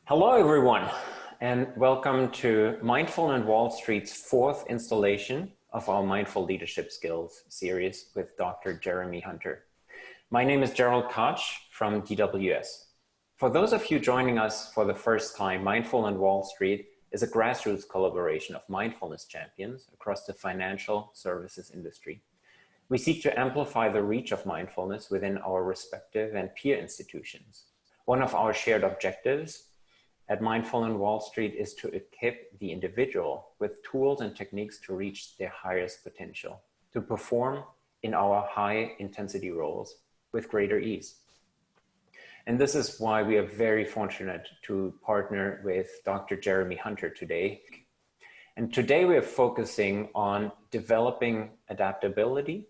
Hello, everyone, and welcome to Mindful and Wall Street's fourth installation of our Mindful Leadership Skills series with Dr. Jeremy Hunter. My name is Gerald Koch from DWS. For those of you joining us for the first time, Mindful and Wall Street is a grassroots collaboration of mindfulness champions across the financial services industry. We seek to amplify the reach of mindfulness within our respective and peer institutions. One of our shared objectives at Mindful and Wall Street is to equip the individual with tools and techniques to reach their highest potential, to perform in our high intensity roles with greater ease. And this is why we are very fortunate to partner with Dr. Jeremy Hunter today. And today we are focusing on developing adaptability,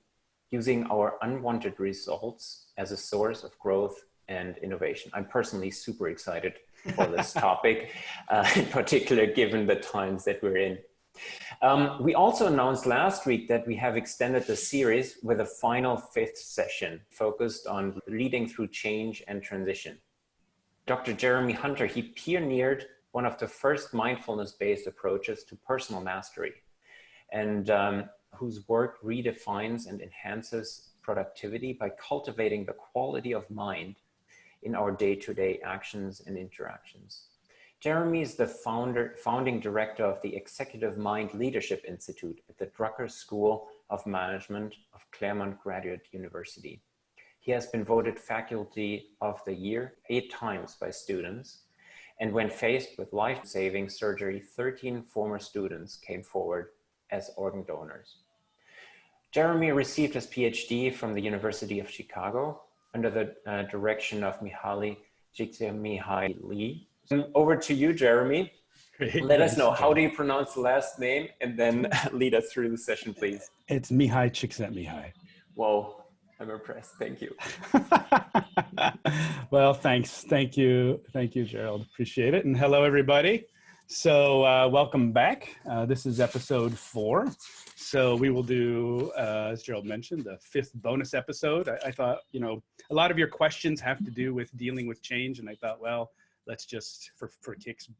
using our unwanted results as a source of growth and innovation. I'm personally super excited for this topic, in particular, given the times that we're in. We also announced last week that we have extended the series with a final fifth session focused on leading through change and transition. Dr. Jeremy Hunter, he pioneered one of the first mindfulness-based approaches to personal mastery, and whose work redefines and enhances productivity by cultivating the quality of mind in our day-to-day actions and interactions. Jeremy is the founding director of the Executive Mind Leadership Institute at the Drucker School of Management of Claremont Graduate University. He has been voted Faculty of the Year 8 times by students, and when faced with life-saving surgery, 13 former students came forward as organ donors. Jeremy received his PhD from the University of Chicago under the direction of Mihaly Csikszentmihalyi. Over to you, Jeremy. Great. Let us know, how do you pronounce the last name? And then lead us through the session, please. It's Mihaly Csikszentmihalyi. Whoa, I'm impressed. Thank you. Well, thanks. Thank you, Gerald. Appreciate it. And hello, everybody. So welcome back. This is episode 4. So we will do, as Gerald mentioned, the 5th bonus episode. I thought, a lot of your questions have to do with dealing with change. And I thought, well, let's just, for kicks,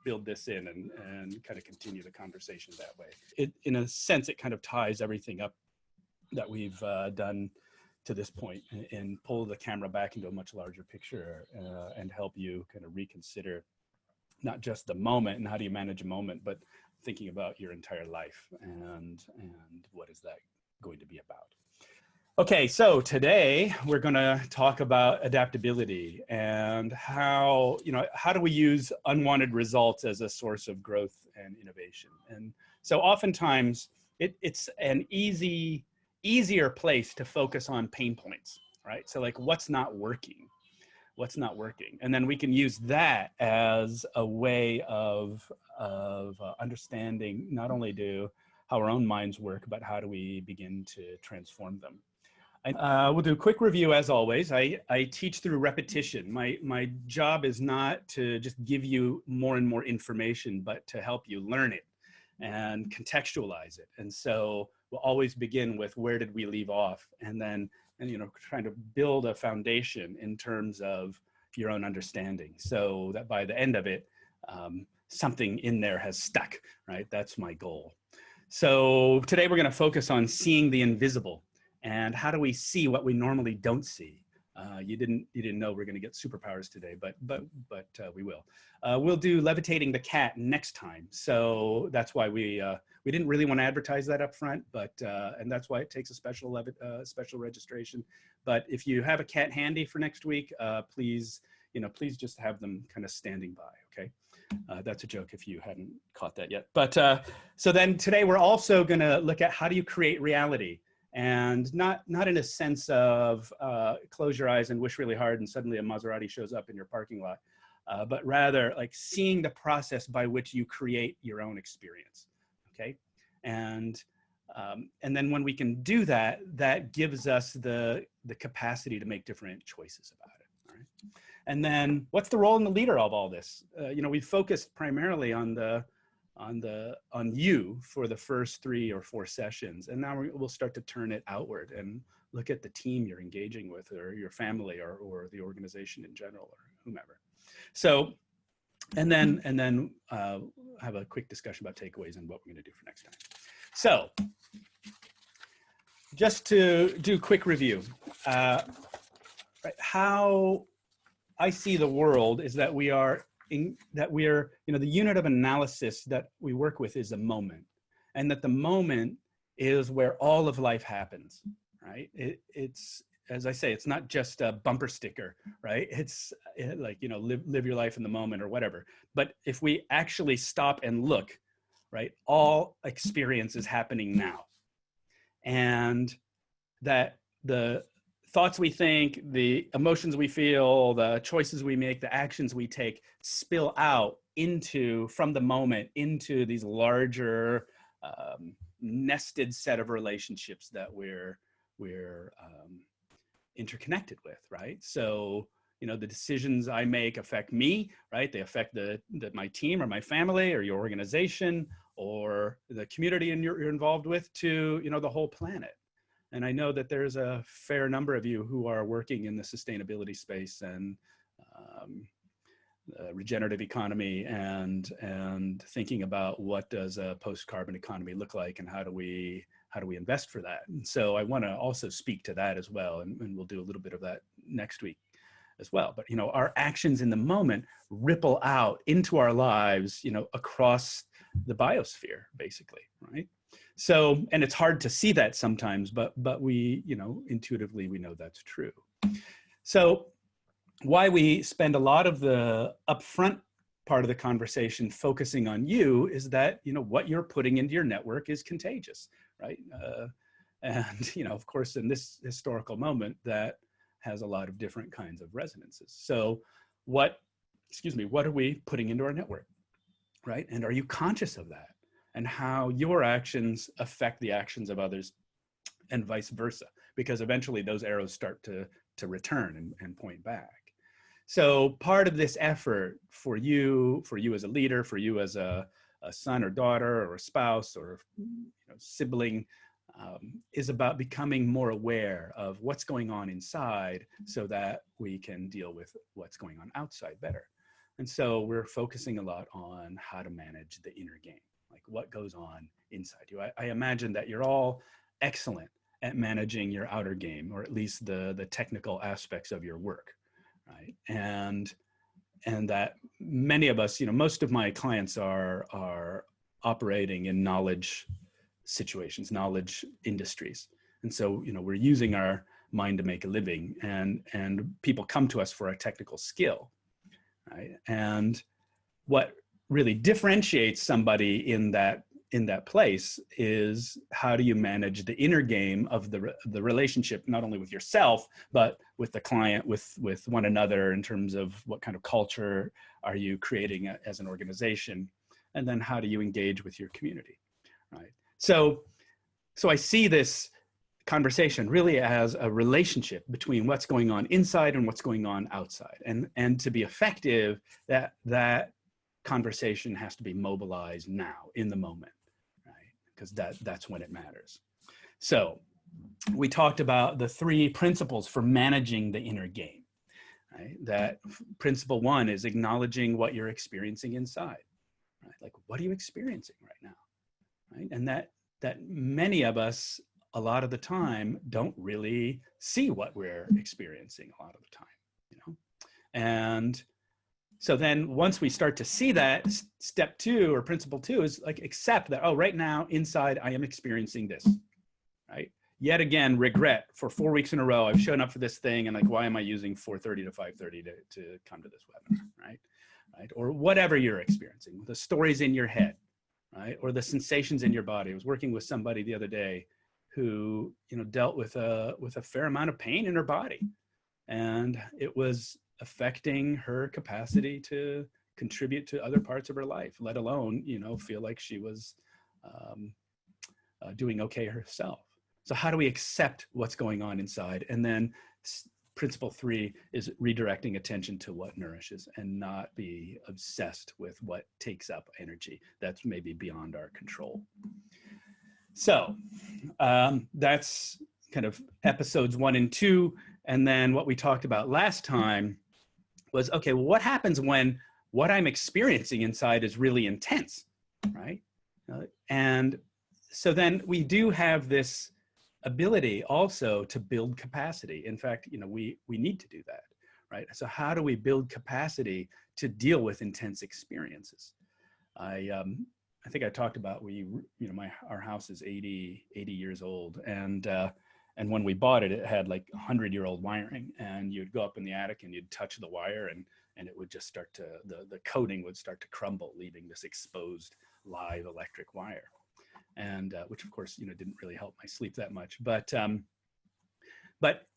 build this in and kind of continue the conversation that way. In a sense, it kind of ties everything up that we've done to this point and pull the camera back into a much larger picture and help you kind of reconsider not just the moment and how do you manage a moment, but thinking about your entire life and what is that going to be about. Okay, so today we're going to talk about adaptability and how do we use unwanted results as a source of growth and innovation. And so oftentimes it's an easier place to focus on pain points, right? So like what's not working. And then we can use that as a way of understanding not only how our own minds work, but how do we begin to transform them. We'll do a quick review as always. I teach through repetition. My job is not to just give you more and more information, but to help you learn it and contextualize it. And so we'll always begin with where did we leave off, and then trying to build a foundation in terms of your own understanding so that by the end of it, something in there has stuck, right? That's my goal. So today we're going to focus on seeing the invisible and how do we see what we normally don't see. You didn't know we're going to get superpowers today, but we will. We'll do levitating the cat next time. So that's why we didn't really want to advertise that up front, but and that's why it takes a special registration. But if you have a cat handy for next week, please just have them kind of standing by. Okay, that's a joke if you hadn't caught that yet. But so then today we're also going to look at how do you create reality. And not in a sense of close your eyes and wish really hard and suddenly a Maserati shows up in your parking lot, but rather like seeing the process by which you create your own experience, okay? And then when we can do that, that gives us the capacity to make different choices about it, all right? And then what's the role in the leader of all this? We focused primarily on you for the first 3 or 4 sessions. And now we'll start to turn it outward and look at the team you're engaging with or your family or the organization in general or whomever. So then have a quick discussion about takeaways and what we're going to do for next time. So just to do a quick review, right, how I see the world is that we are the unit of analysis that we work with is a moment, and that the moment is where all of life happens, right? It's, as I say, it's not just a bumper sticker, right? It's like, live your life in the moment or whatever. But if we actually stop and look, right, all experience is happening now. And that the thoughts we think, the emotions we feel, the choices we make, the actions we take spill out from the moment into these larger nested set of relationships that we're interconnected with, right? So, the decisions I make affect me, right? They affect my team or my family or your organization or the community you're involved with, to, the whole planet. And I know that there's a fair number of you who are working in the sustainability space and regenerative economy and thinking about what does a post-carbon economy look like and how do we invest for that. And so I want to also speak to that as well, and we'll do a little bit of that next week as well. But our actions in the moment ripple out into our lives, across the biosphere, basically, right? So, and it's hard to see that sometimes, but we, intuitively we know that's true. So why we spend a lot of the upfront part of the conversation focusing on you is that, what you're putting into your network is contagious, right? And, of course, in this historical moment, that has a lot of different kinds of resonances. So what are we putting into our network, right? And are you conscious of that? And how your actions affect the actions of others and vice versa, because eventually those arrows start to return and point back. So part of this effort for you as a leader, for you as a son or daughter or a spouse or sibling, is about becoming more aware of what's going on inside so that we can deal with what's going on outside better. And so we're focusing a lot on how to manage the inner game, like what goes on inside you. I imagine that you're all excellent at managing your outer game, or at least the technical aspects of your work, right? And that many of us, most of my clients are operating in knowledge situations, knowledge industries. And so, we're using our mind to make a living, and people come to us for a technical skill, right? And what really differentiates somebody in that place is how do you manage the inner game of the relationship, not only with yourself, but with the client, with one another, in terms of what kind of culture are you creating as an organization, and then how do you engage with your community, right? So I see this conversation really as a relationship between what's going on inside and what's going on outside, and to be effective, that conversation has to be mobilized now in the moment, right? Because that's when it matters. So we talked about the 3 principles for managing the inner game, right? That principle 1 is acknowledging what you're experiencing inside, right? Like, what are you experiencing right now, right? And that many of us, a lot of the time, don't really see what we're experiencing a lot of the time, And so then once we start to see that, step 2 or principle 2 is like accept that, oh, right now inside I am experiencing this, right? Yet again, regret. For 4 weeks in a row, I've shown up for this thing, and like, why am I using 4:30 to 5:30 to come to this webinar, right? Or whatever you're experiencing, the stories in your head, right? Or the sensations in your body. I was working with somebody the other day who, dealt with a fair amount of pain in her body, and it was affecting her capacity to contribute to other parts of her life, let alone, feel like she was doing okay herself. So how do we accept what's going on inside? And then principle 3 is redirecting attention to what nourishes and not be obsessed with what takes up energy. That's maybe beyond our control. So that's kind of episodes 1 and 2. And then what we talked about last time was, okay, well, what happens when what I'm experiencing inside is really intense, right? And so then we do have this ability also to build capacity. In fact, we need to do that, right? So how do we build capacity to deal with intense experiences? I think I talked about our house is 80 years old, and when we bought it, it had like 100-year-old wiring, and you'd go up in the attic and you'd touch the wire, and it would just start to the coating would start to crumble, leaving this exposed live electric wire, and which of course didn't really help my sleep that much. But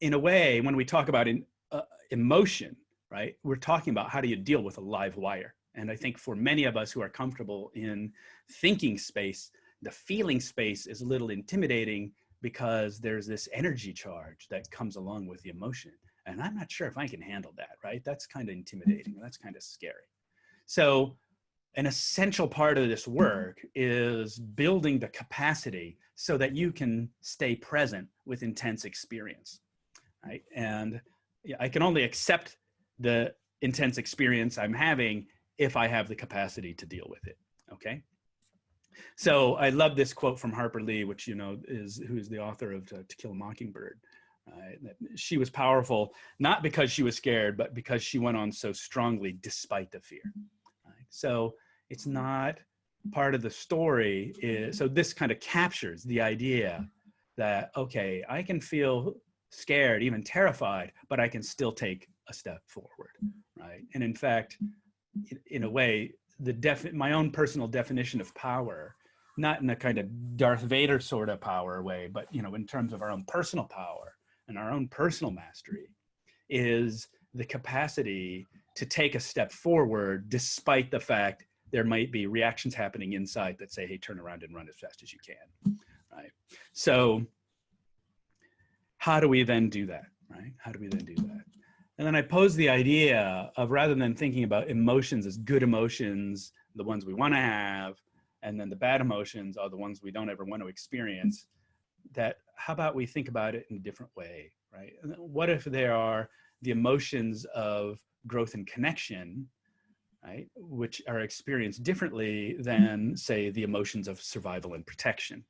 in a way, when we talk about emotion, right, we're talking about how do you deal with a live wire. And I think for many of us who are comfortable in thinking space, the feeling space is a little intimidating because there's this energy charge that comes along with the emotion. And I'm not sure if I can handle that, right? That's kind of intimidating. That's kind of scary. So an essential part of this work is building the capacity so that you can stay present with intense experience, right? And I can only accept the intense experience I'm having if I have the capacity to deal with it, okay? So I love this quote from Harper Lee, which who's the author of To Kill a Mockingbird. She was powerful, not because she was scared, but because she went on so strongly despite the fear. Right? So it's not part of the story. So this kind of captures the idea that, okay, I can feel scared, even terrified, but I can still take a step forward, right? And in fact, in a way, my own personal definition of power, not in a kind of Darth Vader sort of power way, but in terms of our own personal power and our own personal mastery, is the capacity to take a step forward despite the fact there might be reactions happening inside that say, hey, turn around and run as fast as you can, right? So how do we then do that, right? How do we then do that? And then I pose the idea of, rather than thinking about emotions as good emotions, the ones we want to have, and then the bad emotions are the ones we don't ever want to experience, that how about we think about it in a different way, right? What if there are the emotions of growth and connection, right, which are experienced differently than, say, the emotions of survival and protection?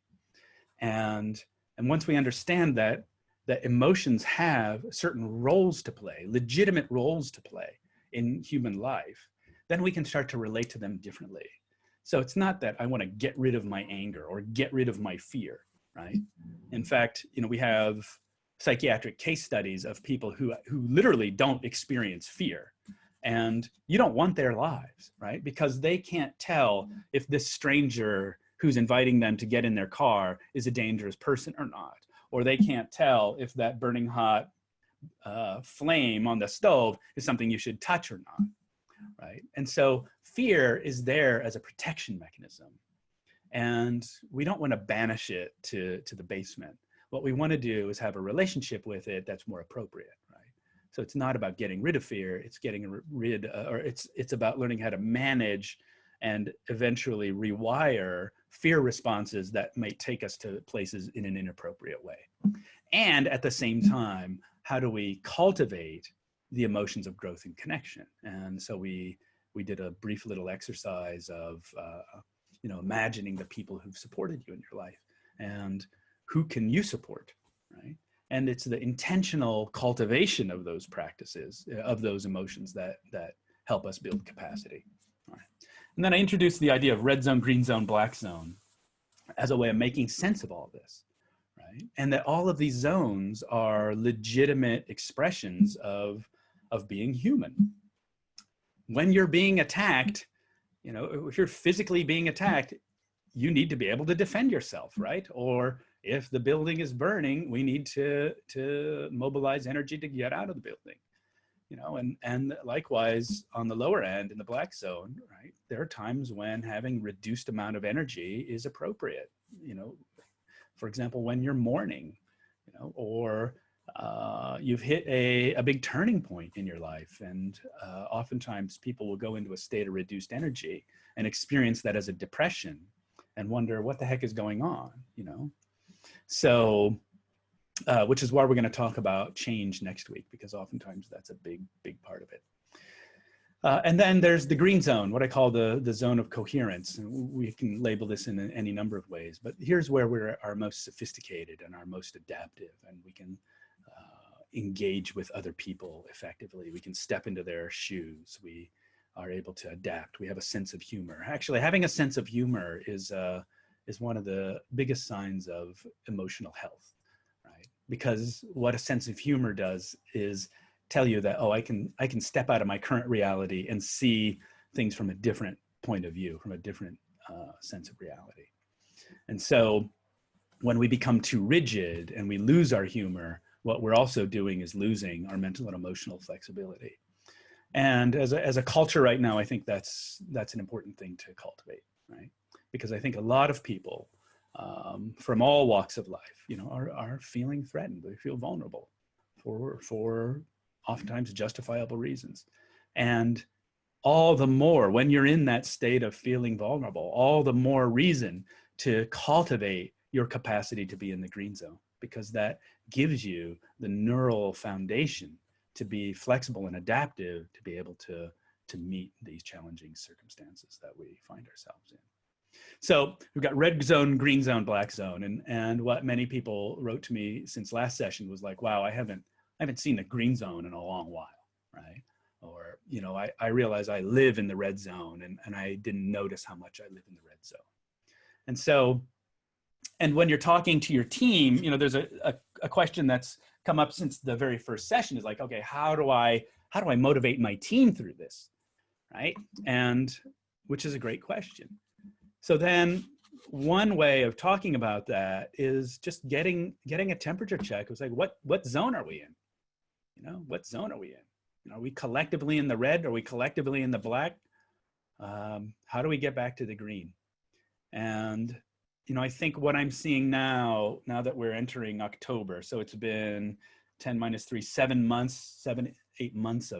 And once we understand that emotions have certain roles to play, legitimate roles to play in human life, then we can start to relate to them differently. So it's not that I want to get rid of my anger or get rid of my fear, right? In fact, we have psychiatric case studies of people who literally don't experience fear. And you don't want their lives, right? Because they can't tell if this stranger who's inviting them to get in their car is a dangerous person or not. Or they can't tell if that burning hot flame on the stove is something you should touch or not, right? And so fear is there as a protection mechanism. And we don't want to banish it to the basement. What we want to do is have a relationship with it that's more appropriate, right? So it's not about getting rid of fear, it's getting rid, or it's about learning how to manage and eventually rewire fear responses that may take us to places in an inappropriate way. And at the same time, how do we cultivate the emotions of growth and connection? And so we did a brief little exercise of imagining the people who've supported you in your life and who can you support, right? And it's the intentional cultivation of those practices, of those emotions that help us build capacity. All right. And then I introduced the idea of red zone, green zone, black zone as a way of making sense of all this, right? And that all of these zones are legitimate expressions of being human. When you're being attacked, if you're physically being attacked, you need to be able to defend yourself, right? Or if the building is burning, we need to mobilize energy to get out of the building. And likewise on the lower end in the black zone, right, there are times when having reduced amount of energy is appropriate. For example, when you're mourning, or you've hit a big turning point in your life, and oftentimes people will go into a state of reduced energy and experience that as a depression and wonder what the heck is going on, So which is why we're going to talk about change next week, because oftentimes that's a big part of it. And then there's the green zone, what I call the zone of coherence. And we can label this in any number of ways, but here's where we're our most sophisticated and our most adaptive, and we can engage with other people effectively. We can step into their shoes. We are able to adapt. We have a sense of humor. Actually, having a sense of humor is one of the biggest signs of emotional health, right? Because what a sense of humor does is tell you that, oh, I can step out of my current reality and see things from a different point of view, from a different sense of reality. And so when we become too rigid and we lose our humor, what we're also doing is losing our mental and emotional flexibility. And as a culture right now, I think that's an important thing to cultivate, right? Because I think a lot of people from all walks of life, are feeling threatened. They feel vulnerable for oftentimes justifiable reasons. And all the more when you're in that state of feeling vulnerable, all the more reason to cultivate your capacity to be in the green zone, because that gives you the neural foundation to be flexible and adaptive, to be able to meet these challenging circumstances that we find ourselves in. So we've got red zone, green zone, black zone. And what many people wrote to me since last session was like, wow, I haven't seen the green zone in a long while, right? Or, I realize I live in the red zone and I didn't notice how much I live in the red zone. And so, and when you're talking to your team, there's a question that's come up since the very first session is like, okay, how do I motivate my team through this, right? And which is a great question. So then one way of talking about that is just getting a temperature check. It was like, what zone are we in? What zone are we in? Are we collectively in the red? Are we collectively in the black? How do we get back to the green? And, I think what I'm seeing now that we're entering October, so it's been 10 minus 3, 7 months, 8 months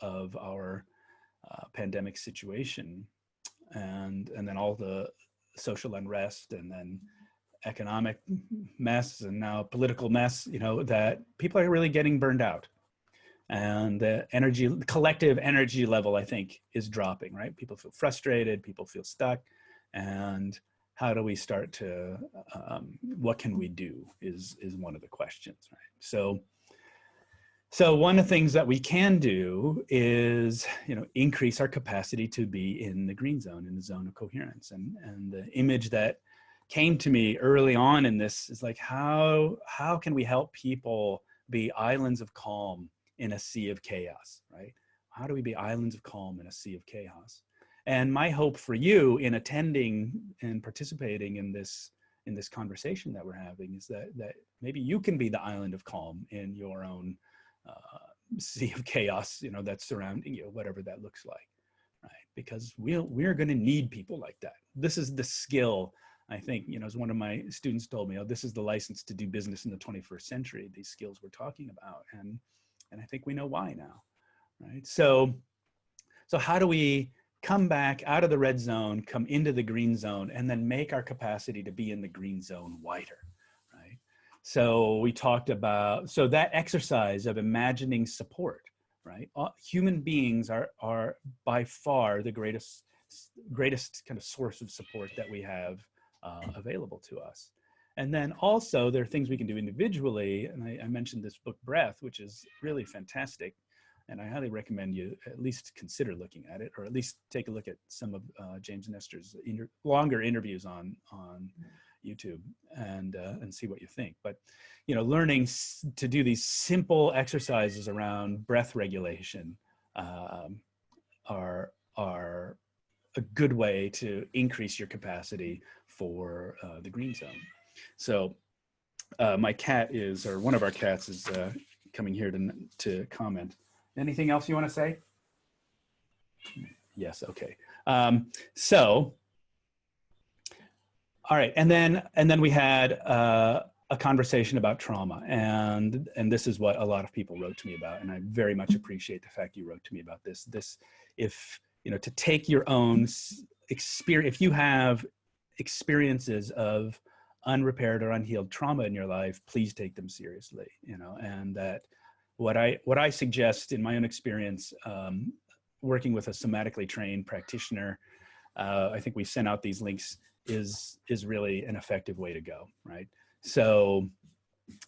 of our pandemic situation. And then all the social unrest and then economic mess and now political mess, that people are really getting burned out. And the collective energy level, I think, is dropping, right? People feel frustrated, people feel stuck. And how do we start to, what can we do is one of the questions, right? So one of the things that we can do is, increase our capacity to be in the green zone, in the zone of coherence. And the image that came to me early on in this is like, how can we help people be islands of calm in a sea of chaos, right? How do we be islands of calm in a sea of chaos? And my hope for you in attending and participating in this conversation that we're having is that maybe you can be the island of calm in your own sea of chaos, that's surrounding you, whatever that looks like, right? Because we're going to need people like that. This is the skill, I think, as one of my students told me, this is the license to do business in the 21st century, these skills we're talking about. And I think we know why now, right? So how do we come back out of the red zone, come into the green zone, and then make our capacity to be in the green zone wider, right? So we talked about, so that exercise of imagining support, right? Human beings are by far the greatest kind of source of support that we have available to us. And then also there are things we can do individually. And I mentioned this book, Breath, which is really fantastic. And I highly recommend you at least consider looking at it, or at least take a look at some of James Nestor's longer interviews on YouTube and see what you think. But, learning to do these simple exercises around breath regulation are a good way to increase your capacity for the green zone. So my cat one of our cats is coming here to comment. Anything else you want to say? Yes. Okay. So, all right. And then we had a conversation about trauma, and this is what a lot of people wrote to me about. And I very much appreciate the fact you wrote to me about this. If, to take your own experience, if you have experiences of unrepaired or unhealed trauma in your life, please take them seriously, and that what I suggest in my own experience working with a somatically trained practitioner, I think we sent out these links is really an effective way to go, right? So,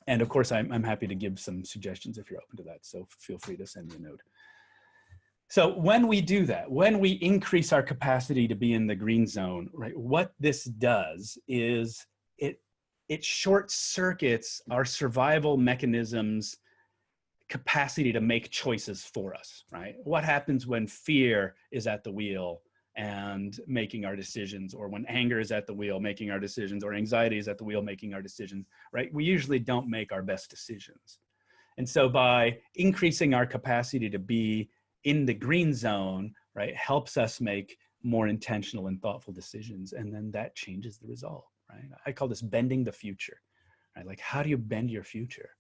and of course, I'm happy to give some suggestions if you're open to that. So feel free to send me a note. So when we do that, when we increase our capacity to be in the green zone, right, what this does is it short circuits our survival mechanisms capacity to make choices for us, right? What happens when fear is at the wheel and making our decisions, or when anger is at the wheel making our decisions, or anxiety is at the wheel making our decisions, right? We usually don't make our best decisions. And so by increasing our capacity to be in the green zone, right, helps us make more intentional and thoughtful decisions. And then that changes the result, right? I call this bending the future, right? Like, how do you bend your future?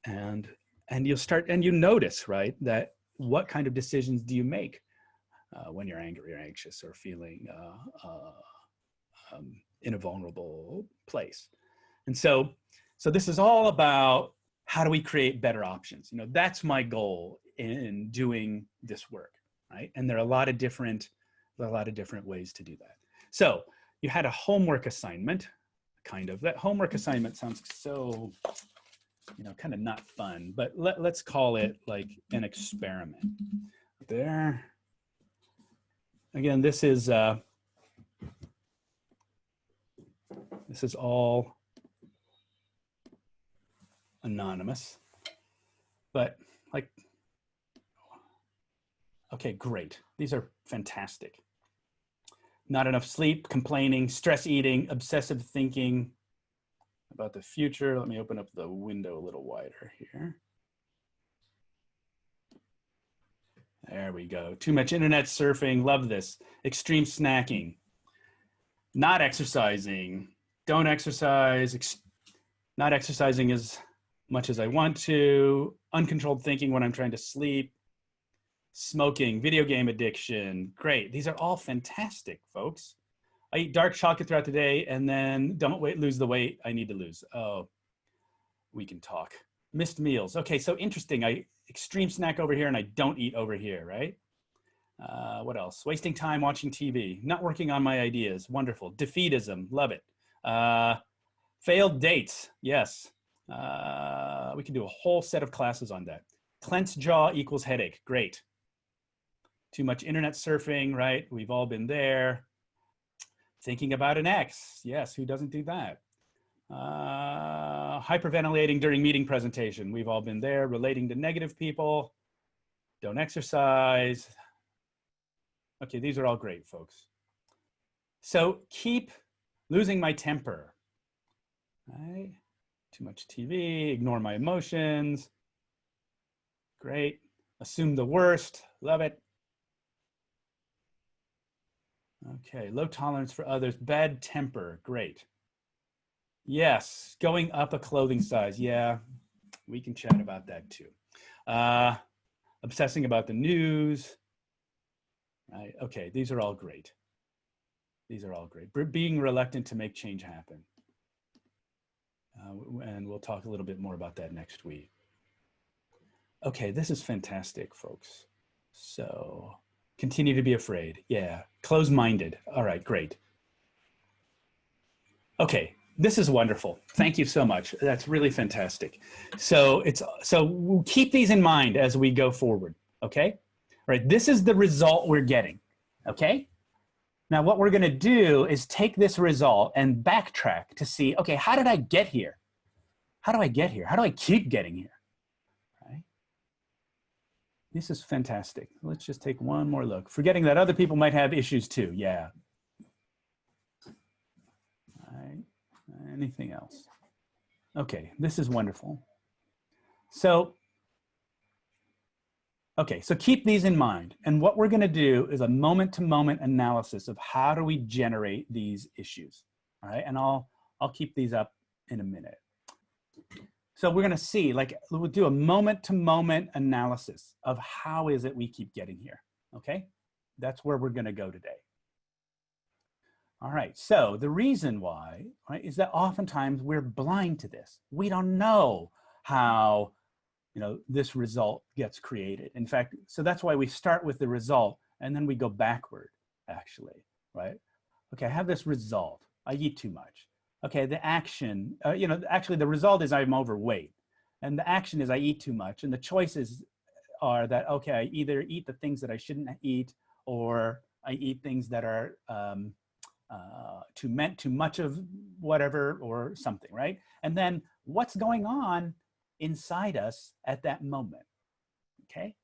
And you'll start, and you notice, right, that what kind of decisions do you make when you're angry or anxious or feeling in a vulnerable place. And so this is all about how do we create better options? You know, that's my goal in doing this work, right? And there are a lot of different ways to do that. So you had a homework assignment, kind of. That homework assignment sounds so, you know, kind of not fun, but let's call it like an experiment. There. Again, this is all anonymous, but like, okay, great. These are fantastic. Not enough sleep, complaining, stress eating, obsessive thinking about the future. Let me open up the window a little wider here. There we go. Too much internet surfing. Love this. Extreme snacking. Not exercising. Don't exercise. Not exercising as much as I want to. Uncontrolled thinking when I'm trying to sleep. Smoking. Video game addiction. Great. These are all fantastic, folks. I eat dark chocolate throughout the day and then don't lose the weight I need to lose. Oh, we can talk. Missed meals. Okay, so interesting. I extreme snack over here and I don't eat over here, right? What else? Wasting time watching TV. Not working on my ideas. Wonderful. Defeatism. Love it. Failed dates. Yes. We can do a whole set of classes on that. Clenched jaw equals headache. Great. Too much internet surfing, right? We've all been there. Thinking about an ex. Yes, who doesn't do that? Hyperventilating during meeting presentation. We've all been there. Relating to negative people. Don't exercise. Okay, these are all great, folks. So keep losing my temper. Right? Too much TV. Ignore my emotions. Great. Assume the worst. Love it. Okay, low tolerance for others. Bad temper. Great. Yes, going up a clothing size. Yeah, we can chat about that too. Obsessing about the news. Right. Okay, these are all great. These are all great. Being reluctant to make change happen. And we'll talk a little bit more about that next week. Okay, this is fantastic, folks. So continue to be afraid. Yeah, closed-minded. All right, great. Okay. This is wonderful. Thank you so much. That's really fantastic. So we'll keep these in mind as we go forward, okay? All right, this is the result we're getting, okay? Now what we're gonna do is take this result and backtrack to see, okay, how did I get here? How do I get here? How do I keep getting here, right? This is fantastic. Let's just take one more look. Forgetting that other people might have issues too, yeah. All right. Anything else? Okay, this is wonderful. So, okay, so keep these in mind. And what we're gonna do is a moment-to-moment analysis of how do we generate these issues, all right? And I'll keep these up in a minute. So we're gonna see, like, we'll do a moment-to-moment analysis of how is it we keep getting here, okay? That's where we're gonna go today. All right, so the reason why, right, is that oftentimes we're blind to this. We don't know how this result gets created. In fact, so that's why we start with the result and then we go backward, actually, right? Okay, I have this result. I eat too much. Okay, the action, actually the result is I'm overweight. And the action is I eat too much. And the choices are that, okay, I either eat the things that I shouldn't eat, or I eat things that are too much of whatever or something, right? And then what's going on inside us at that moment, okay?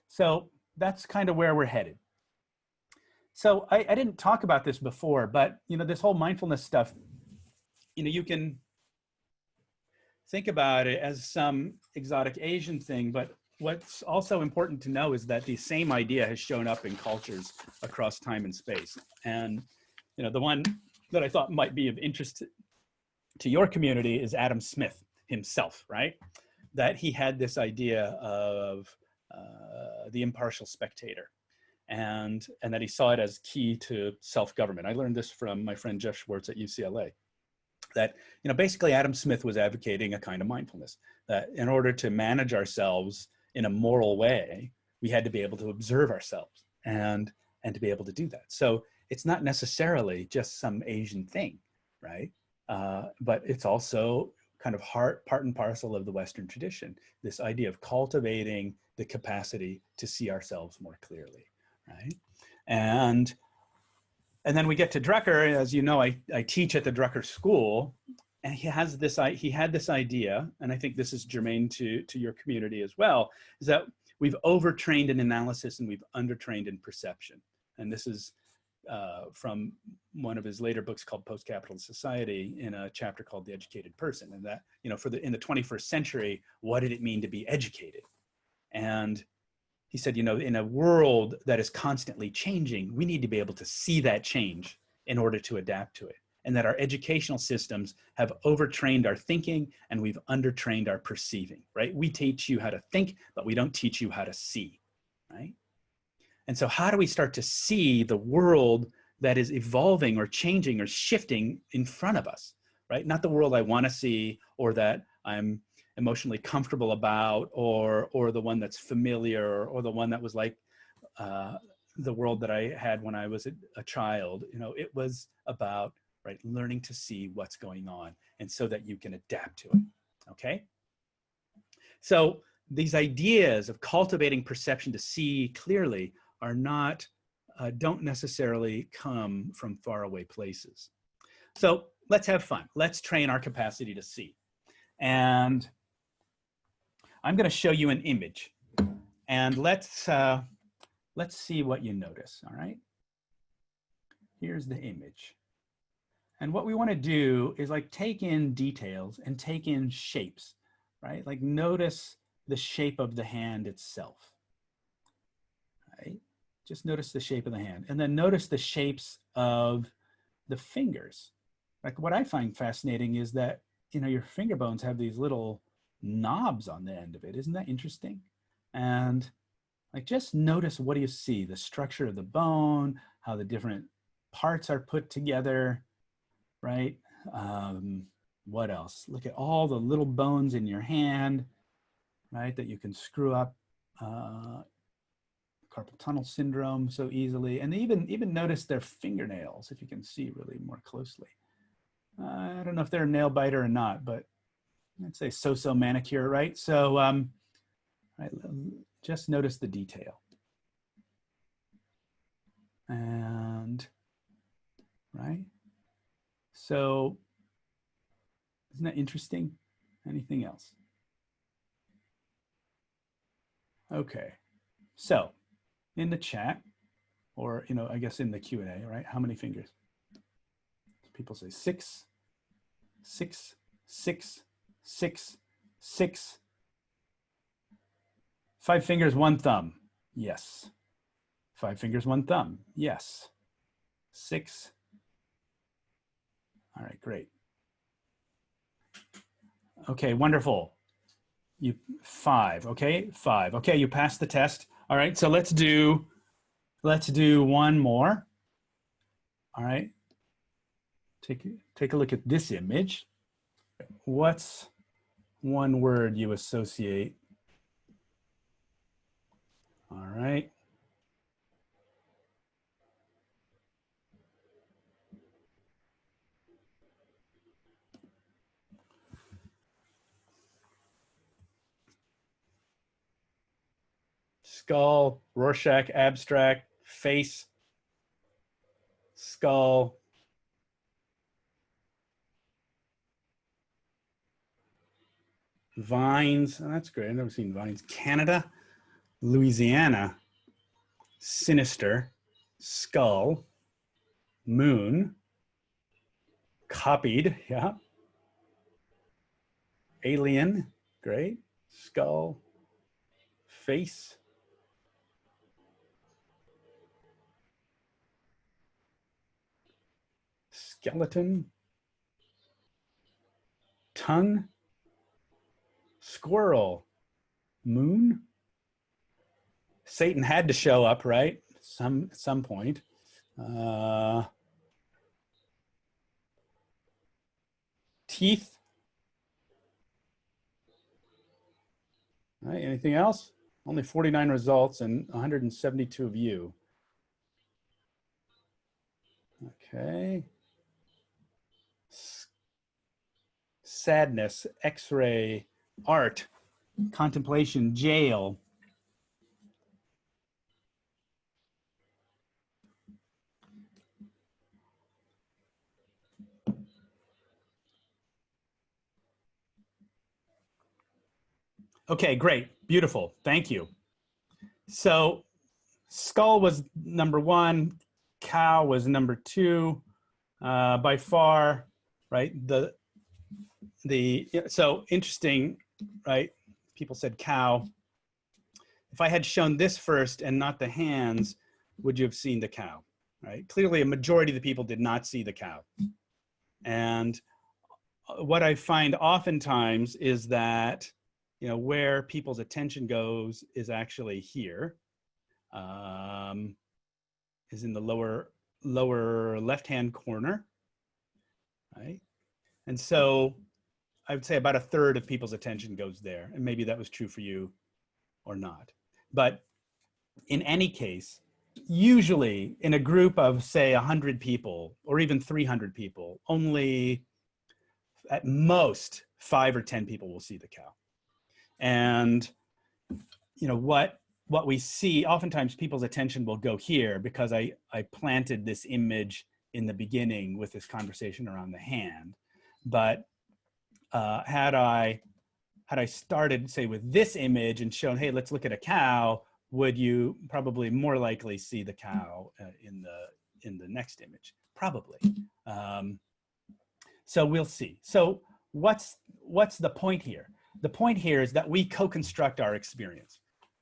So that's kind of where we're headed. So I didn't talk about this before, but this whole mindfulness stuff, you can think about it as some exotic Asian thing, but what's also important to know is that the same idea has shown up in cultures across time and space. And the one that I thought might be of interest to your community is Adam Smith himself, right? That he had this idea of the impartial spectator, and that he saw it as key to self-government. I learned this from my friend Jeff Schwartz at UCLA, that basically Adam Smith was advocating a kind of mindfulness, that in order to manage ourselves in a moral way, we had to be able to observe ourselves and to be able to do that. So it's not necessarily just some Asian thing, right? But it's also kind of part and parcel of the Western tradition, this idea of cultivating the capacity to see ourselves more clearly, right? And then we get to Drucker. As you know, I teach at the Drucker School, and he had this idea, and I think this is germane to your community as well, is that we've overtrained in analysis and we've undertrained in perception. And this is from one of his later books called Post-Capitalist Society, in a chapter called The Educated Person. And that, in the 21st century, what did it mean to be educated? And he said, in a world that is constantly changing, we need to be able to see that change in order to adapt to it. And that our educational systems have overtrained our thinking and we've undertrained our perceiving, right? We teach you how to think, but we don't teach you how to see, right? And so how do we start to see the world that is evolving or changing or shifting in front of us, right? Not the world I want to see, or that I'm emotionally comfortable about, or the one that's familiar, or the one that was like the world that I had when I was a child. It was about, right, learning to see what's going on, and so that you can adapt to it, okay? So these ideas of cultivating perception to see clearly are not, don't necessarily come from faraway places. So let's have fun. Let's train our capacity to see. And I'm going to show you an image, and let's see what you notice. All right. Here's the image. And what we want to do is like take in details and take in shapes, right? Like notice the shape of the hand itself, right? Just notice the shape of the hand, and then notice the shapes of the fingers. Like what I find fascinating is that, your finger bones have these little knobs on the end of it. Isn't that interesting? And like, just notice, what do you see? The structure of the bone, how the different parts are put together, right? What else? Look at all the little bones in your hand, right? That you can screw up carpal tunnel syndrome so easily. And even notice their fingernails, if you can see really more closely. I don't know if they're a nail biter or not, but I'd say so-so manicure, right? So right, just notice the detail. And, right? So isn't that interesting? Anything else? Okay, so in the chat, or, I guess in the Q&A, right? How many fingers? People say 6, 6, 6, 6, 6. 5 fingers, 1 thumb. Yes. 5 fingers, 1 thumb. Yes. 6. All right, great. Okay, wonderful. 5, okay? 5. Okay, you passed the test. All right, so let's do one more. All right. Take a look at this image. What's one word you associate All right. Skull, Rorschach, abstract, face, skull. Vines, oh, that's great. I've never seen vines. Canada, Louisiana, sinister, skull, moon, copied, yeah. Alien, great. Skull, face, skeleton, tongue, squirrel, moon. Satan had to show up, right? Some point. Teeth. All right, anything else? Only 49 results and 172 of you. Okay. Sadness, X-ray, art, contemplation, jail. Okay, great, beautiful, thank you. So skull was number one, cow was number two, by far, right? So interesting, right? People said cow. If I had shown this first and not the hands, would you have seen the cow, right? Clearly a majority of the people did not see the cow. And what I find oftentimes is that, you know, where people's attention goes is actually here, is in the lower left-hand corner, right? And so I would say about a third of people's attention goes there. And maybe that was true for you or not. But in any case, usually in a group of say 100 people or even 300 people, only at most 5 or 10 people will see the cow. And you know what we see, oftentimes people's attention will go here because I planted this image in the beginning with this conversation around the hand. But had I started, say, with this image and shown, hey, let's look at a cow, would you probably more likely see the cow in the next image? Probably. So we'll see. So what's the point here? The point here is that we co-construct our experience,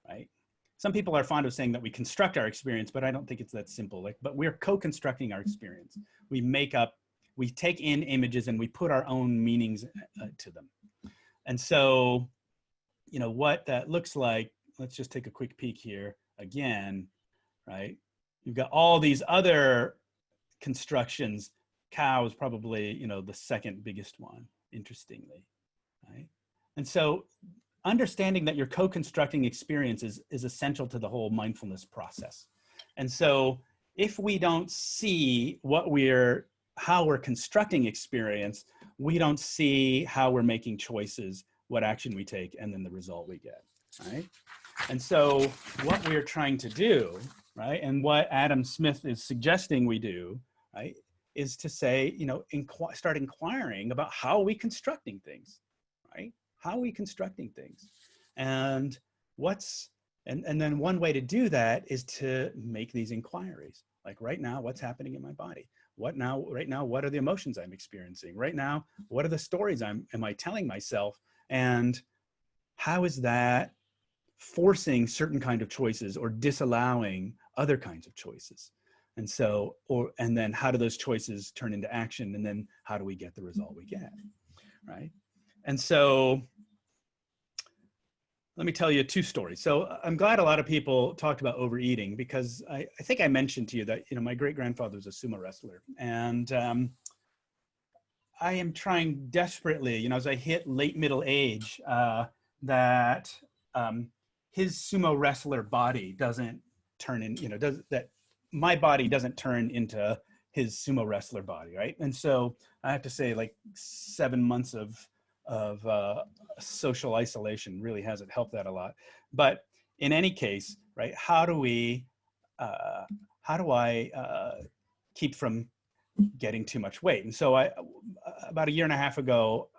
right? Some people are fond of saying that we construct our experience, but I don't think it's that simple. But we're co-constructing our experience. We take in images and we put our own meanings to them. And so, you know, what that looks like, let's just take a quick peek here again, right? You've got all these other constructions. Cow is probably, you know, the second biggest one, interestingly, right? And so understanding that you're co-constructing experiences is essential to the whole mindfulness process. And so if we don't see how we're constructing experience, we don't see how we're making choices, what action we take, and then the result we get, right? And so what we're trying to do, right, and what Adam Smith is suggesting we do, right, is to say, you know, start inquiring about how are we constructing things, right? How are we constructing things? And and then one way to do that is to make these inquiries. Like right now, what's happening in my body? Right now, what are the emotions I'm experiencing? Right now, what are the stories am I telling myself? And how is that forcing certain kind of choices or disallowing other kinds of choices? And so, and then how do those choices turn into action? And then how do we get the result we get, right? And so let me tell you 2 stories. So I'm glad a lot of people talked about overeating because I think I mentioned to you that, you know, my great-grandfather was a sumo wrestler. And I am trying desperately, you know, as I hit late middle age, that his sumo wrestler body doesn't turn in, my body doesn't turn into his sumo wrestler body, right? And so I have to say, like 7 months of social isolation really hasn't helped that a lot. But in any case, right? How do I keep from getting too much weight? And so about 1.5 years ago,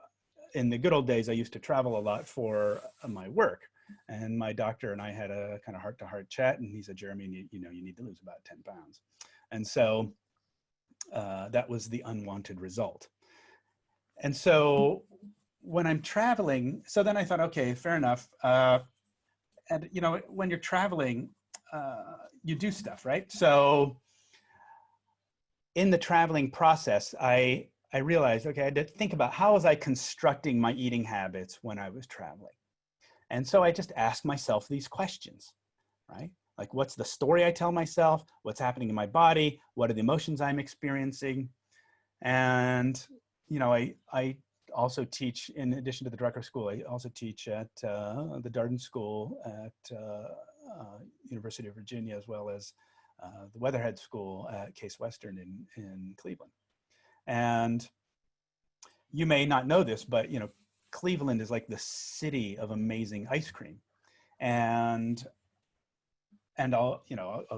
in the good old days, I used to travel a lot for my work. And my doctor and I had a kind of heart-to-heart chat, and he said, Jeremy, you need to lose about 10 pounds. And so that was the unwanted result. And so when I'm traveling, so then I thought, okay, fair enough. And when you're traveling, you do stuff, right? So in the traveling process, I realized, okay, I had to think about how was I constructing my eating habits when I was traveling. And so I just asked myself these questions, right? Like, what's the story I tell myself? What's happening in my body? What are the emotions I'm experiencing? And, I also teach, in addition to the Drucker School, I also teach at the Darden School at University of Virginia, as well as the Weatherhead School at Case Western in Cleveland. And you may not know this, but, Cleveland is like the city of amazing ice cream. And I'll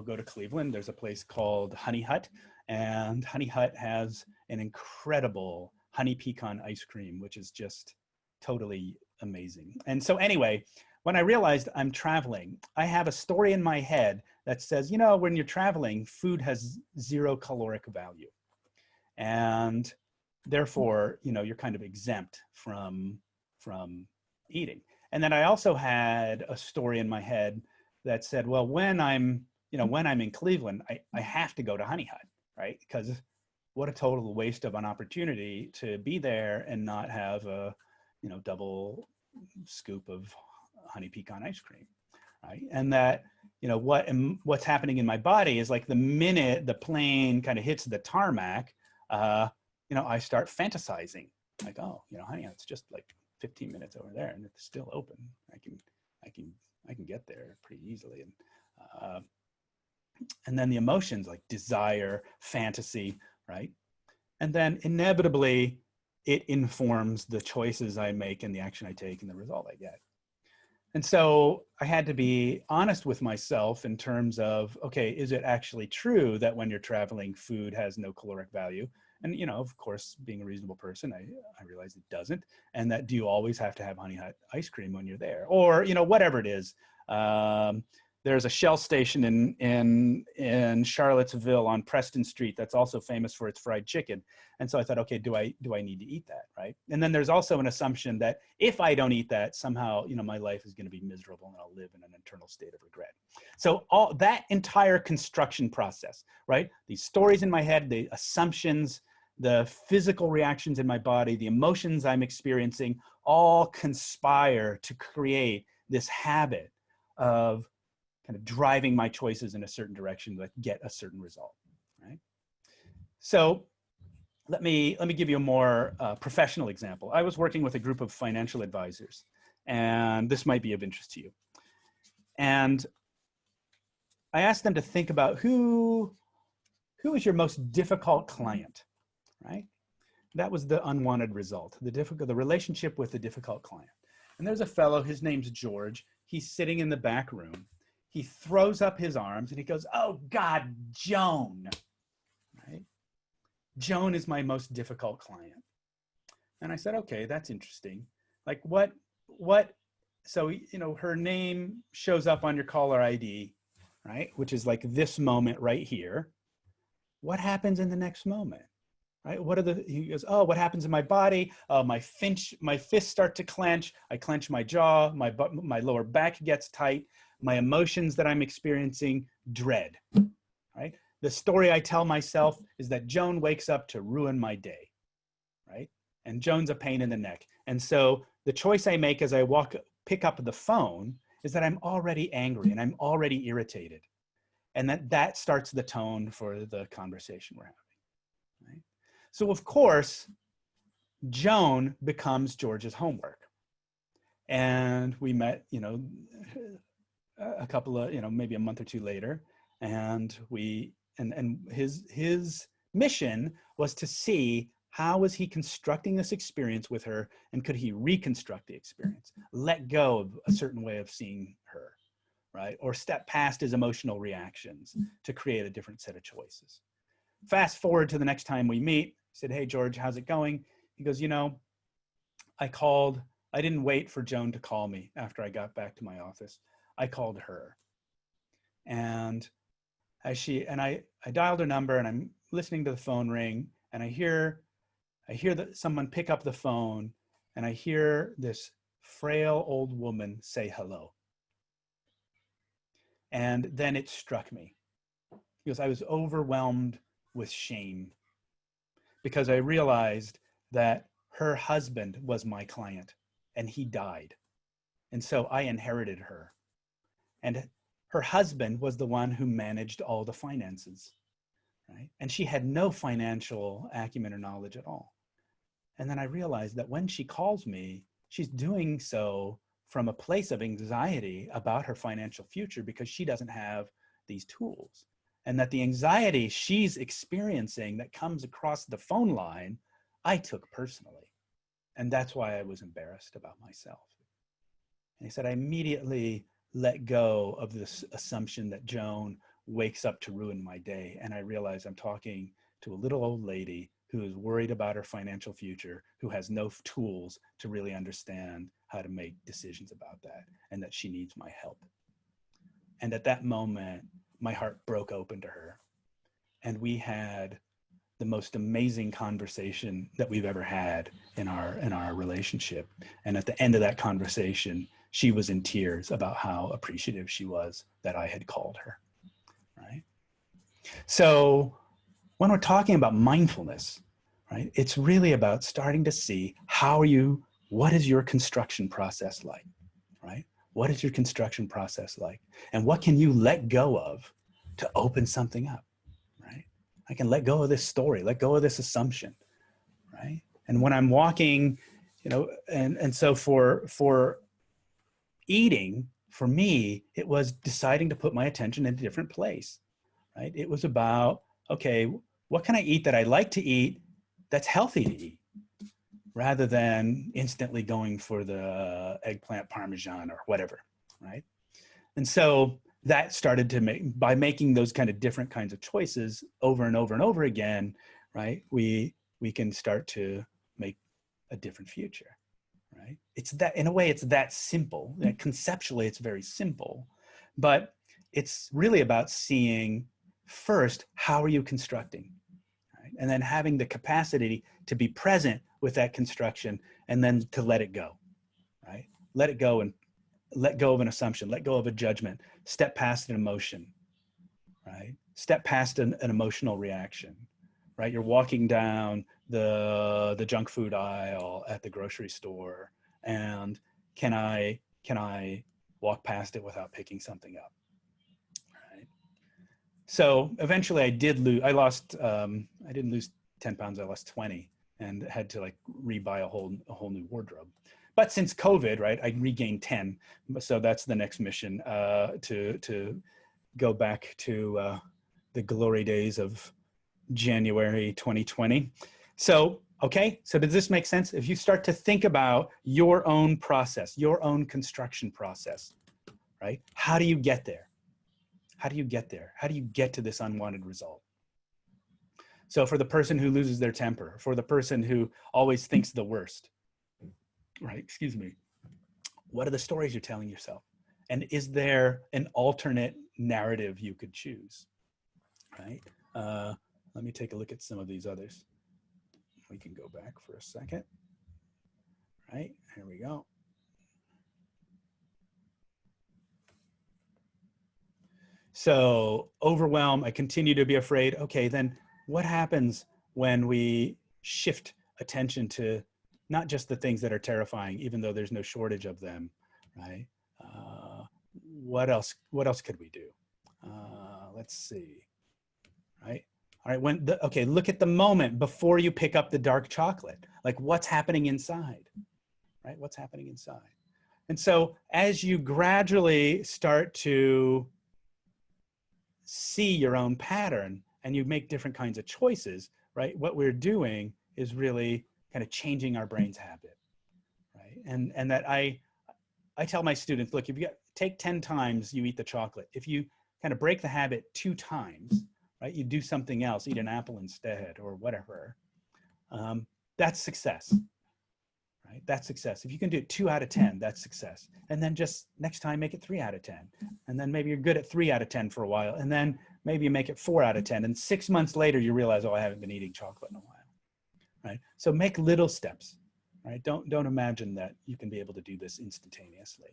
go to Cleveland. There's a place called Honey Hut, and Honey Hut has an incredible honey pecan ice cream, which is just totally amazing. And so anyway, when I realized I'm traveling, I have a story in my head that says, when you're traveling, food has 0 caloric value. And therefore, you're kind of exempt from eating. And then I also had a story in my head that said, well, when I'm in Cleveland, I have to go to Honey Hut, right? Because what a total waste of an opportunity to be there and not have a, double scoop of honey pecan ice cream, right? And that, what's happening in my body is like the minute the plane kind of hits the tarmac, I start fantasizing, like, oh, Honey Hut's just like 15 minutes over there, and it's still open. I can get there pretty easily, and then the emotions like desire, fantasy, right? And then inevitably, it informs the choices I make and the action I take and the result I get. And so I had to be honest with myself in terms of, okay, is it actually true that when you're traveling, food has no caloric value? And, of course, being a reasonable person, I realized it doesn't. And that, do you always have to have Honey Hut ice cream when you're there? Or, whatever it is. There's a Shell station in Charlottesville on Preston Street that's also famous for its fried chicken. And so I thought, okay, do I need to eat that, right? And then there's also an assumption that if I don't eat that, somehow, my life is going to be miserable and I'll live in an eternal state of regret. So all that entire construction process, right? These stories in my head, the assumptions, the physical reactions in my body, the emotions I'm experiencing, all conspire to create this habit of kind of driving my choices in a certain direction that get a certain result, right? So let me give you a more professional example. I was working with a group of financial advisors, and this might be of interest to you. And I asked them to think about who is your most difficult client, right? That was the unwanted result, the relationship with the difficult client. And there's a fellow, his name's George. He's sitting in the back room. He throws up his arms and he goes, oh God, Joan, right? Joan is my most difficult client. And I said, okay, that's interesting. Like what, so, her name shows up on your caller ID, right? Which is like this moment right here. What happens in the next moment? Right? He goes, oh, what happens in my body? My fists start to clench. I clench my jaw, my lower back gets tight. My emotions that I'm experiencing, dread, right? The story I tell myself is that Joan wakes up to ruin my day, right? And Joan's a pain in the neck. And so the choice I make as I pick up the phone is that I'm already angry and I'm already irritated. And that starts the tone for the conversation we're having, right? So of course, Joan becomes George's homework. And we met, a couple of, maybe a month or two later, and his mission was to see how was he constructing this experience with her, and could he reconstruct the experience, let go of a certain way of seeing her, right? Or step past his emotional reactions to create a different set of choices. Fast forward to the next time we meet. I said, "Hey, George, how's it going?" He goes, I didn't wait for Joan to call me after I got back to my office. I called her. And I dialed her number, and I'm listening to the phone ring, and I hear that someone pick up the phone, and I hear this frail old woman say hello. And then it struck me, because I was overwhelmed with shame, because I realized that her husband was my client and he died. And so I inherited her. And her husband was the one who managed all the finances, right? And she had no financial acumen or knowledge at all. And then I realized that when she calls me, she's doing so from a place of anxiety about her financial future, because she doesn't have these tools. And that the anxiety she's experiencing that comes across the phone line, I took personally. And that's why I was embarrassed about myself. And he said, I immediately let go of this assumption that Joan wakes up to ruin my day. And I realized I'm talking to a little old lady who is worried about her financial future, who has no tools to really understand how to make decisions about that, and that she needs my help. And at that moment, my heart broke open to her. And we had the most amazing conversation that we've ever had in our relationship. And at the end of that conversation, she was in tears about how appreciative she was that I had called her, right? So when we're talking about mindfulness, right, it's really about starting to see what is your construction process like, right? What is your construction process like? And what can you let go of to open something up, right? I can let go of this story, let go of this assumption, right? And when I'm walking, and so for eating, for me, it was deciding to put my attention in a different place, right? It was about, okay, what can I eat that I like to eat that's healthy to eat, rather than instantly going for the eggplant parmesan or whatever, right? And so that started to by making those kind of different kinds of choices over and over and over again, right? We can start to make a different future, right? It's that, in a way, it's that simple. Conceptually, it's very simple, but it's really about seeing first, how are you constructing, right? And then having the capacity to be present with that construction, and then to let it go, right? Let it go, and let go of an assumption, let go of a judgment, step past an emotion, right? Step past an emotional reaction, right? You're walking down the junk food aisle at the grocery store, and can I walk past it without picking something up, right? So eventually I didn't lose 10 pounds, I lost 20, and had to rebuy a whole new wardrobe. But since COVID, right, I regained 10. So that's the next mission, to go back to the glory days of January 2020. So, okay, so does this make sense? If you start to think about your own process, your own construction process, right? How do you get there? How do you get there? How do you get to this unwanted result? So for the person who loses their temper, for the person who always thinks the worst, right? Excuse me. What are the stories you're telling yourself? And is there an alternate narrative you could choose, right? Let me take a look at some of these others. We can go back for a second, right? Here we go. So overwhelm, I continue to be afraid. Okay, then what happens when we shift attention to not just the things that are terrifying, even though there's no shortage of them, right? What else could we do? Let's see, right? All right, okay, look at the moment before you pick up the dark chocolate. Like, what's happening inside, right? What's happening inside? And so as you gradually start to see your own pattern and you make different kinds of choices, right? What we're doing is really kind of changing our brain's habit, right? And that I tell my students, look, if you take 10 times you eat the chocolate, if you kind of break the habit 2 times, right? You do something else, eat an apple instead or whatever, that's success. Right? That's success. If you can do it 2 out of 10, that's success. And then just next time, make it 3 out of 10. And then maybe you're good at 3 out of 10 for a while. And then maybe you make it 4 out of 10. And 6 months later, you realize, oh, I haven't been eating chocolate in a while. Right? So make little steps. Right? Don't imagine that you can be able to do this instantaneously.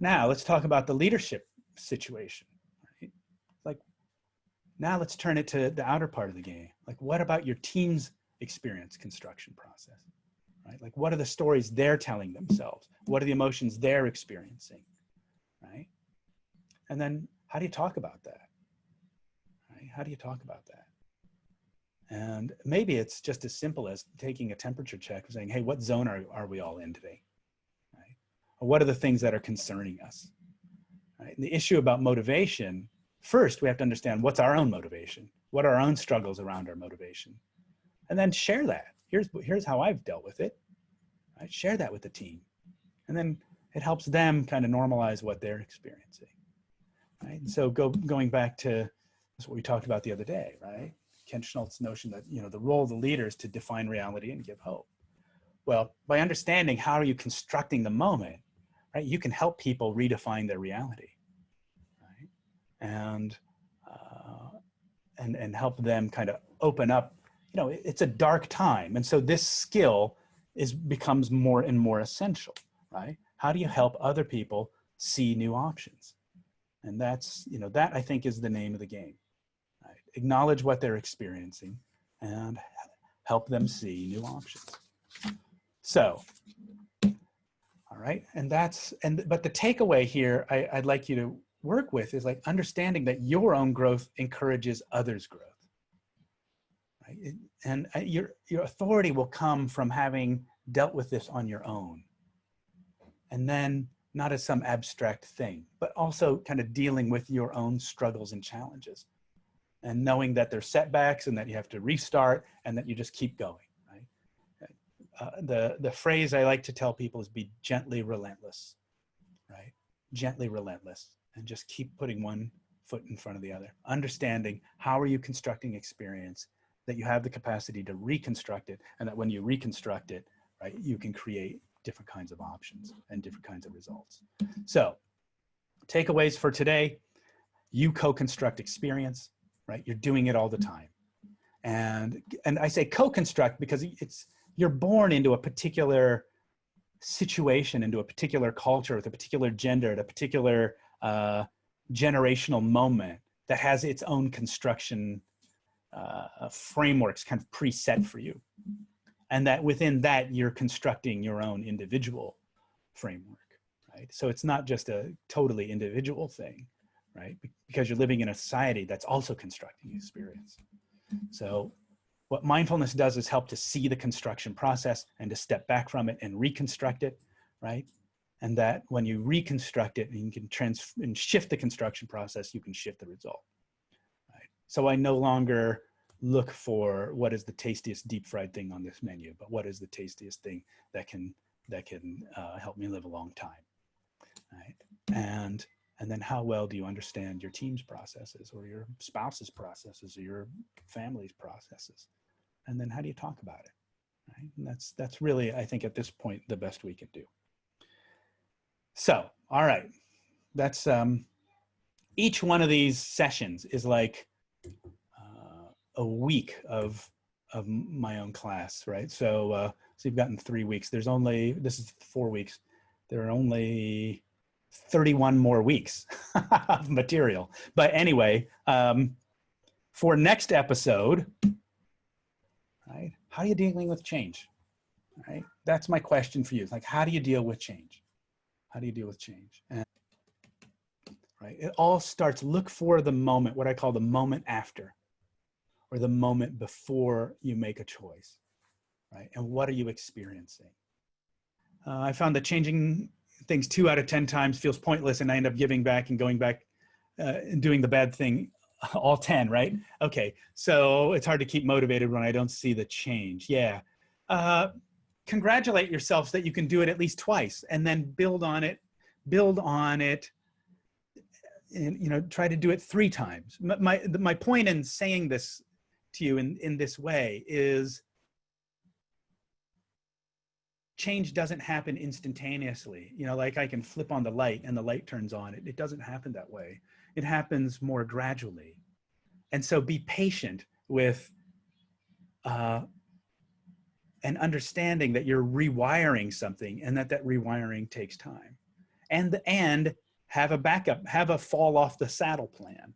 Now let's talk about the leadership situation. Right? Like now let's turn it to the outer part of the game. Like what about your team's experience construction process? Right? Like what are the stories they're telling themselves? What are the emotions they're experiencing? Right? And then how do you talk about that? Right? How do you talk about that? And maybe it's just as simple as taking a temperature check and saying, hey, what zone are we all in today? Right? Or what are the things that are concerning us? Right? And the issue about motivation, first we have to understand what's our own motivation. What are our own struggles around our motivation? And then share that. Here's how I've dealt with it. Right? Share that with the team. And then it helps them kind of normalize what they're experiencing. Right? And so going back to what we talked about the other day, right? Ken Schultz's notion that, the role of the leader is to define reality and give hope. Well, by understanding how are you constructing the moment, right? You can help people redefine their reality, right? And help them kind of open up. It's a dark time. And so this skill becomes more and more essential, right? How do you help other people see new options? And that's, that I think is the name of the game, right? Acknowledge what they're experiencing and help them see new options. So, all right. But the takeaway here I'd like you to work with is like understanding that your own growth encourages others' growth. Right? And your authority will come from having dealt with this on your own. And then not as some abstract thing, but also kind of dealing with your own struggles and challenges and knowing that there's setbacks and that you have to restart and that you just keep going, right? The phrase I like to tell people is be gently relentless, right? Gently relentless, and just keep putting one foot in front of the other. Understanding how are you constructing experience, that you have the capacity to reconstruct it, and that when you reconstruct it, right, you can create different kinds of options and different kinds of results. So takeaways for today: you co-construct experience, right? You're doing it all the time. And I say co-construct because you're born into a particular situation, into a particular culture, with a particular gender, at a particular generational moment that has its own construction frameworks kind of preset for you. And that within that, you're constructing your own individual framework, right? So it's not just a totally individual thing, right? Because you're living in a society that's also constructing experience. So what mindfulness does is help to see the construction process and to step back from it and reconstruct it, right? And that when you reconstruct it and you can shift the construction process, you can shift the result, right? So I no longer look for what is the tastiest deep fried thing on this menu, but what is the tastiest thing that can help me live a long time, right? And then how well do you understand your team's processes or your spouse's processes or your family's processes? And then how do you talk about it, right? And that's really, I think at this point, the best we can do. So, all right, that's each one of these sessions is like a week of my own class, right? So you've gotten 3 weeks. This is 4 weeks. There are only 31 more weeks of material. But anyway, for next episode, right? How are you dealing with change, right? That's my question for you. It's like, how do you deal with change? How do you deal with change? And, right? It all starts, look for the moment, what I call the moment after, or the moment before you make a choice, right? And what are you experiencing? I found that changing things 2 out of 10 times feels pointless, and I end up giving back and going back and doing the bad thing all 10, right? Okay, so it's hard to keep motivated when I don't see the change. Yeah. Congratulate yourselves that you can do it at least twice, and then build on it, and try to do it 3 times. My point in saying this to you in this way is change doesn't happen instantaneously. Like I can flip on the light and the light turns on. It doesn't happen that way. It happens more gradually. And so be patient with an understanding that you're rewiring something, and that rewiring takes time. And have a backup, have a fall off the saddle plan,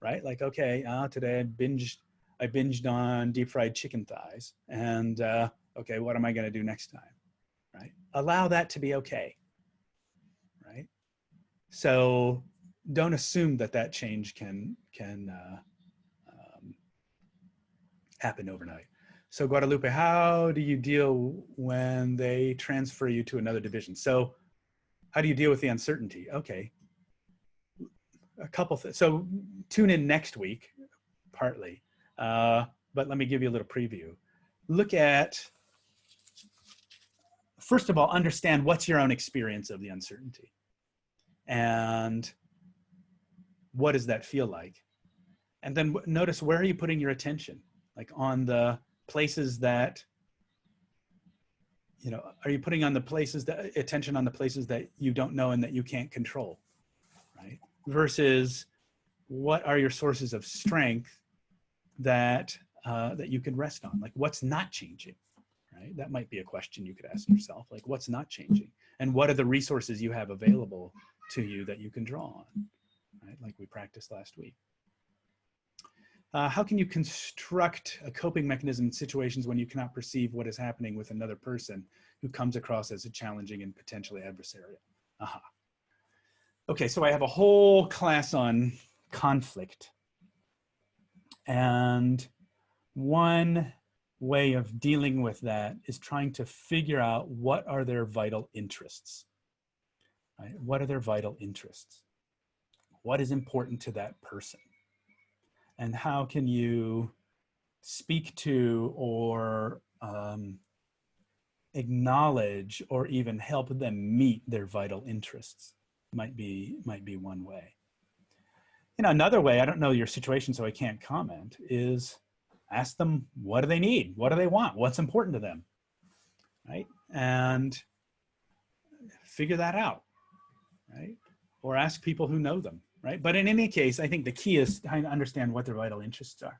right? Like, okay, today I binged on deep fried chicken thighs, and okay, what am I going to do next time? Right? Allow that to be okay, right? So don't assume that change can happen overnight. So Guadalupe, how do you deal when they transfer you to another division? So how do you deal with the uncertainty? Okay, a couple things. So tune in next week, partly, but let me give you a little preview. Look at, first of all, understand what's your own experience of the uncertainty, and what does that feel like? And then notice, where are you putting your attention? Like on the places that, are you putting on the places that attention on the places that you don't know and that you can't control, right? Versus what are your sources of strength that you can rest on? Like, what's not changing, right? That might be a question you could ask yourself. Like, what's not changing? And what are the resources you have available to you that you can draw on, right? Like we practiced last week. How can you construct a coping mechanism in situations when you cannot perceive what is happening with another person who comes across as a challenging and potentially adversarial? Aha. Okay, so I have a whole class on conflict. And one way of dealing with that is trying to figure out what are their vital interests, right? What are their vital interests? What is important to that person? And how can you speak to or acknowledge or even help them meet their vital interests? Might be one way. Another way, I don't know your situation, so I can't comment, is ask them, what do they need? What do they want? What's important to them, right? And figure that out, right? Or ask people who know them, right? But in any case, I think the key is trying to understand what their vital interests are.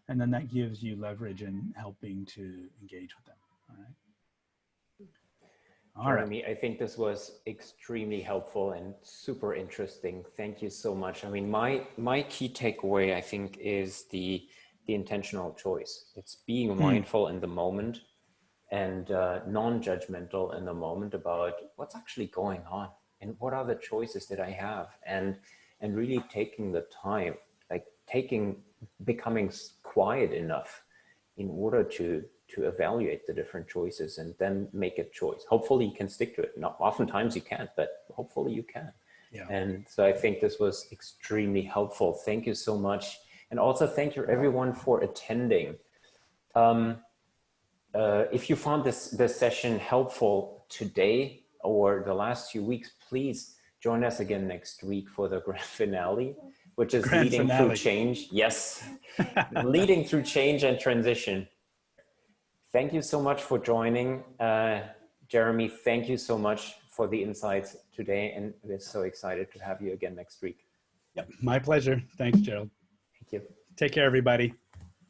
And then that gives you leverage in helping to engage with them, all right? Jeremy, I think this was extremely helpful and super interesting. Thank you so much. I mean, my key takeaway, I think, is the intentional choice. It's being mindful in the moment and non-judgmental in the moment about what's actually going on and what are the choices that I have, and really taking the time, like becoming quiet enough in order to evaluate the different choices and then make a choice. Hopefully you can stick to it. Not oftentimes you can't, but hopefully you can. Yeah. And so I think this was extremely helpful. Thank you so much. And also thank you everyone for attending. If you found this session helpful today or the last few weeks, please join us again next week for the grand finale, which is leading through change. Yes, leading through change and transition. Thank you so much for joining. Jeremy, thank you so much for the insights today. And we're so excited to have you again next week. Yep, my pleasure. Thanks, Gerald. Thank you. Take care, everybody.